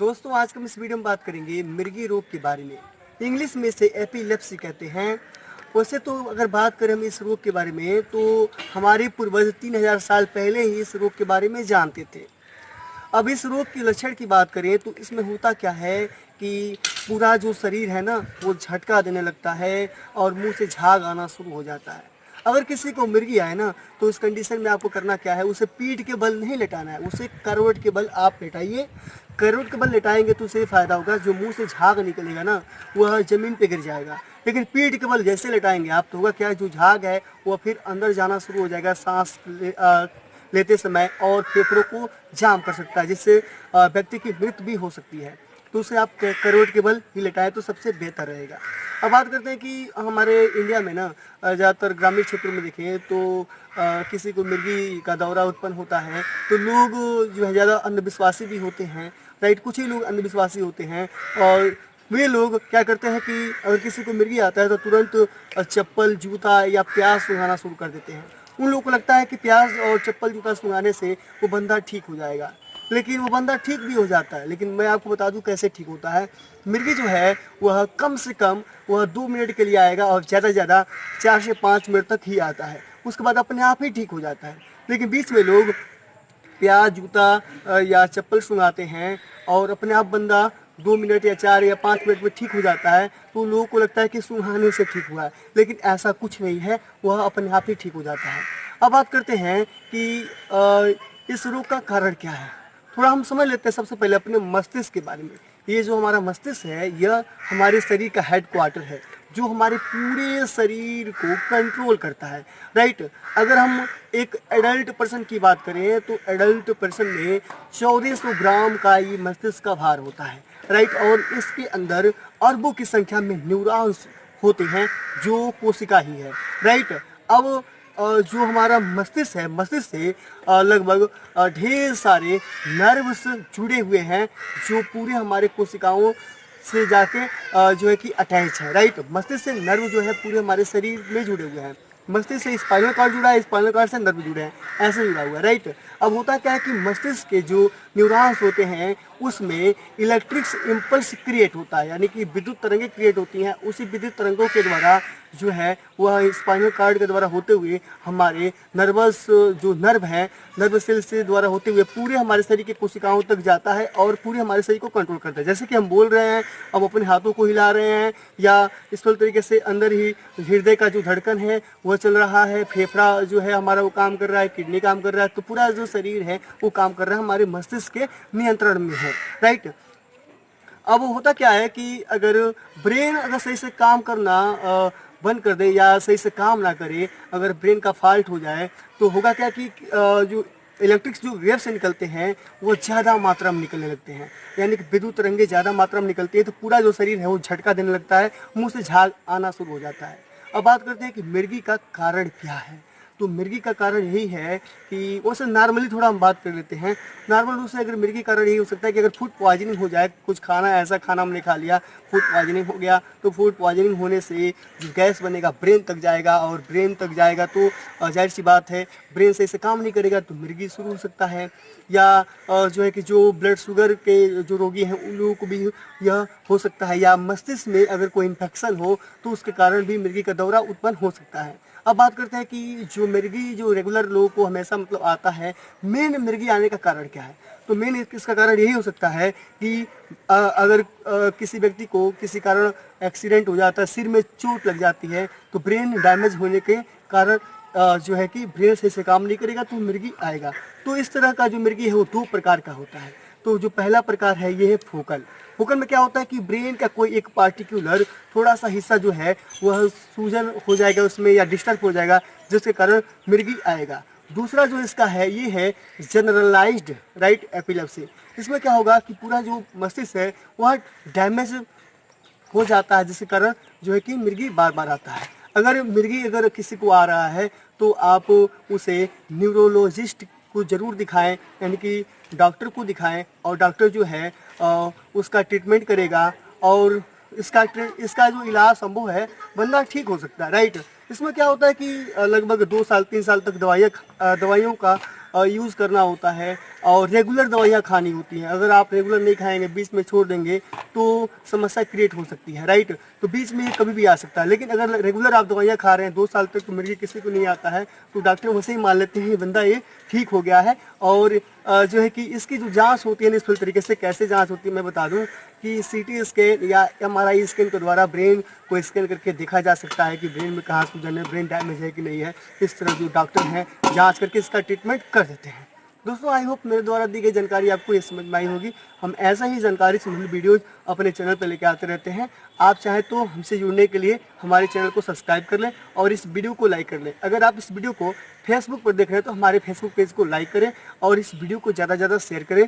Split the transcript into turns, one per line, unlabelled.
दोस्तों आज हम इस वीडियो में बात करेंगे मिर्गी रोग के बारे में। इंग्लिश में इसे एपिलेप्सी कहते हैं। वैसे तो अगर बात करें हम इस रोग के बारे में तो हमारे पूर्वज 3000 साल पहले ही इस रोग के बारे में जानते थे। अब इस रोग के लक्षण की बात करें तो इसमें होता क्या है कि पूरा जो शरीर है ना वो झटका देने लगता है और मुंह से झाग आना शुरू हो जाता है। अगर किसी को मिर्गी आए ना तो इस कंडीशन में आपको करना क्या है, उसे पीठ के बल नहीं लेटाना है, उसे करवट के बल आप लेटाइए। करवट के बल लेटाएंगे तो उससे फायदा होगा, जो मुंह से झाग निकलेगा ना वह जमीन पे गिर जाएगा। लेकिन पीठ के बल जैसे लेटाएंगे आप तो होगा क्या, जो झाग है वह फिर अंदर जाना शुरू हो जाएगा सांस लेते समय और फेफड़ों को जाम कर सकता है, जिससे व्यक्ति की मृत्यु भी हो सकती है। तो उसे आप करवट के बल ही लेटाएं तो सबसे बेहतर रहेगा। अब बात करते हैं कि हमारे इंडिया में ना ज़्यादातर ग्रामीण क्षेत्रों में देखें तो किसी को मिर्गी का दौरा उत्पन्न होता है तो लोग जो है ज़्यादा अंधविश्वासी भी होते हैं, राइट। कुछ ही लोग अंधविश्वासी होते हैं और वे लोग क्या करते हैं कि अगर किसी को मिर्गी आता है तो तुरंत चप्पल जूता या प्याज सुंघाना शुरू कर देते हैं। उन लोगों को लगता है कि प्याज और चप्पल जूता सुंघाने से वो बंदा ठीक हो जाएगा, लेकिन वो बंदा ठीक भी हो जाता है। लेकिन मैं आपको बता दूं कैसे ठीक होता है। मिर्गी जो है वह कम से कम वह 2 मिनट के लिए आएगा और ज़्यादा से ज़्यादा 4 से 5 मिनट तक ही आता है, उसके बाद अपने आप ही ठीक हो जाता है। लेकिन बीच में लोग प्याज जूता या चप्पल सुंघाते हैं और अपने आप बंदा 2 मिनट या 4 या 5 मिनट में ठीक हो जाता है, तो लोगों को लगता है कि सुंघाने से ठीक हुआ है, लेकिन ऐसा कुछ नहीं है, वह अपने आप ही ठीक हो जाता है। अब बात करते हैं कि इस रोग का कारण क्या है। थोड़ा हम समझ लेते हैं सबसे पहले अपने मस्तिष्क के बारे में। ये जो हमारा मस्तिष्क है यह हमारे शरीर का हेडक्वार्टर है, जो हमारे पूरे शरीर को कंट्रोल करता है, राइट। अगर हम एक एडल्ट पर्सन की बात करें तो एडल्ट पर्सन में 1400 ग्राम का ये मस्तिष्क का भार होता है, राइट। और इसके अंदर अरबों की संख्या में न्यूरॉन्स होते हैं जो कोशिका ही है, राइट। अब जो हमारा मस्तिष्क है, मस्तिष्क से लगभग ढेर सारे नर्व्स जुड़े हुए हैं जो पूरे हमारे कोशिकाओं से जाके जो है कि अटैच है, राइट। मस्तिष्क से नर्व जो है पूरे हमारे शरीर में जुड़े हुए हैं। मस्तिष्क से स्पाइनल कॉर्ड जुड़ा है, स्पाइनल कॉर्ड से नर्व जुड़े हैं, ऐसे जुड़ा हुआ है, राइट। अब होता क्या है कि मस्तिष्क के जो न्यूरॉन्स होते हैं उसमें इलेक्ट्रिक इम्पल्स क्रिएट होता है, यानी कि विद्युत तरंगें क्रिएट होती हैं। उसी विद्युत तरंगों के द्वारा जो है वह स्पाइनल कॉर्ड के द्वारा होते हुए हमारे नर्वस जो नर्व है, नर्व सेल से द्वारा होते हुए पूरे हमारे शरीर के कोशिकाओं तक जाता है और पूरे हमारे शरीर को कंट्रोल करता है। जैसे कि हम बोल रहे हैं, अब अपने हाथों को हिला रहे हैं, या इस तरीके से अंदर ही हृदय का जो धड़कन है वह चल रहा है, फेफड़ा जो है हमारा वो काम कर रहा है, किडनी काम कर रहा है, तो पूरा जो शरीर है वो काम कर रहा है हमारे मस्तिष्क के नियंत्रण में है, राइट। अब होता क्या है कि अगर ब्रेन अगर सही से काम करना बंद कर दे या सही से काम ना करे, अगर ब्रेन का फॉल्ट हो जाए तो होगा क्या कि जो इलेक्ट्रिक जो वेव से निकलते हैं वो ज़्यादा मात्रा में निकलने लगते हैं, यानी कि विद्युत तरंगे ज़्यादा मात्रा में निकलती है तो पूरा जो शरीर है वो झटका देने लगता है, मुंह से झाग आना शुरू हो जाता है। अब बात करते हैं कि मिर्गी का कारण क्या है। तो मिर्गी का कारण यही है कि वैसे नॉर्मली थोड़ा हम बात कर लेते हैं। नॉर्मल रूप से अगर मिर्गी कारण यही हो सकता है कि अगर फूड पॉइजनिंग हो जाए, कुछ खाना ऐसा खाना हमने खा लिया, फूड पॉइजनिंग हो गया, तो फूड पॉइजनिंग होने से जो गैस बनेगा ब्रेन तक जाएगा और ब्रेन तक जाएगा तो जाहिर सी बात है ब्रेन सही से काम नहीं करेगा तो मिर्गी शुरू हो सकता है। या जो है कि जो ब्लड शुगर के जो रोगी हैं उन लोगों को भी यह हो सकता है, या मस्तिष्क में अगर कोई इन्फेक्शन हो तो उसके कारण भी मिर्गी का दौरा उत्पन्न हो सकता है। अब बात करते हैं कि जो मिर्गी जो रेगुलर लोगों को हमेशा मतलब आता है, मेन मिर्गी आने का कारण क्या है। तो मेन इसका कारण यही हो सकता है कि अगर किसी व्यक्ति को किसी कारण एक्सीडेंट हो जाता है, सिर में चोट लग जाती है तो ब्रेन डैमेज होने के कारण जो है कि ब्रेन सही से काम नहीं करेगा तो मिर्गी आएगा। तो इस तरह का जो मिर्गी है वो 2 प्रकार का होता है। तो जो पहला प्रकार है ये है फोकल। फोकल में क्या होता है कि ब्रेन का कोई एक पार्टिकुलर थोड़ा सा हिस्सा जो है वह सूजन हो जाएगा उसमें या डिस्टर्ब हो जाएगा, जिसके कारण मिर्गी आएगा। दूसरा जो इसका है ये है जनरलाइज्ड राइट एपिलेप्सी। इसमें क्या होगा कि पूरा जो मस्तिष्क है वह डैमेज हो जाता है, जिसके कारण जो है कि मिर्गी बार बार आता है। अगर किसी को आ रहा है तो आप उसे न्यूरोलॉजिस्ट को ज़रूर दिखाएं, यानी कि डॉक्टर को दिखाएं, और डॉक्टर जो है उसका ट्रीटमेंट करेगा और इसका जो इलाज संभव है बंदा ठीक हो सकता है, राइट। इसमें क्या होता है कि लगभग 2 साल 3 साल तक दवाइयों का यूज़ करना होता है और रेगुलर दवाइयाँ खानी होती हैं। अगर आप रेगुलर नहीं खाएंगे, बीच में छोड़ देंगे तो समस्या क्रिएट हो सकती है, राइट। तो बीच में ये कभी भी आ सकता है। लेकिन अगर रेगुलर आप दवाइयाँ खा रहे हैं 2 साल तक, तो मिर्गी किसी को नहीं आता है, तो डॉक्टर वैसे ही मान लेते हैं बंदा ये ठीक हो गया है। और जो है कि इसकी जो जांच होती है निष्फल तरीके से, कैसे जांच होती है मैं बता दूं कि सीटी स्कैन या एमआरआई स्कैन के द्वारा ब्रेन को स्कैन करके देखा जा सकता है कि ब्रेन में कहाँ सूजन है, ब्रेन डैमेज है कि नहीं है। इस तरह जो डॉक्टर हैं जांच करके इसका ट्रीटमेंट कर देते हैं। दोस्तों, आई होप मेरे द्वारा दी गई जानकारी आपको ये समझ में आई होगी। हम ऐसा ही जानकारी संबंधित वीडियोज अपने चैनल पर लेकर आते रहते हैं। आप चाहें तो हमसे जुड़ने के लिए हमारे चैनल को सब्सक्राइब कर लें और इस वीडियो को लाइक कर लें। अगर आप इस वीडियो को फेसबुक पर देख रहे हैं तो हमारे फेसबुक पेज को लाइक करें और इस वीडियो को ज़्यादा से ज़्यादा शेयर करें।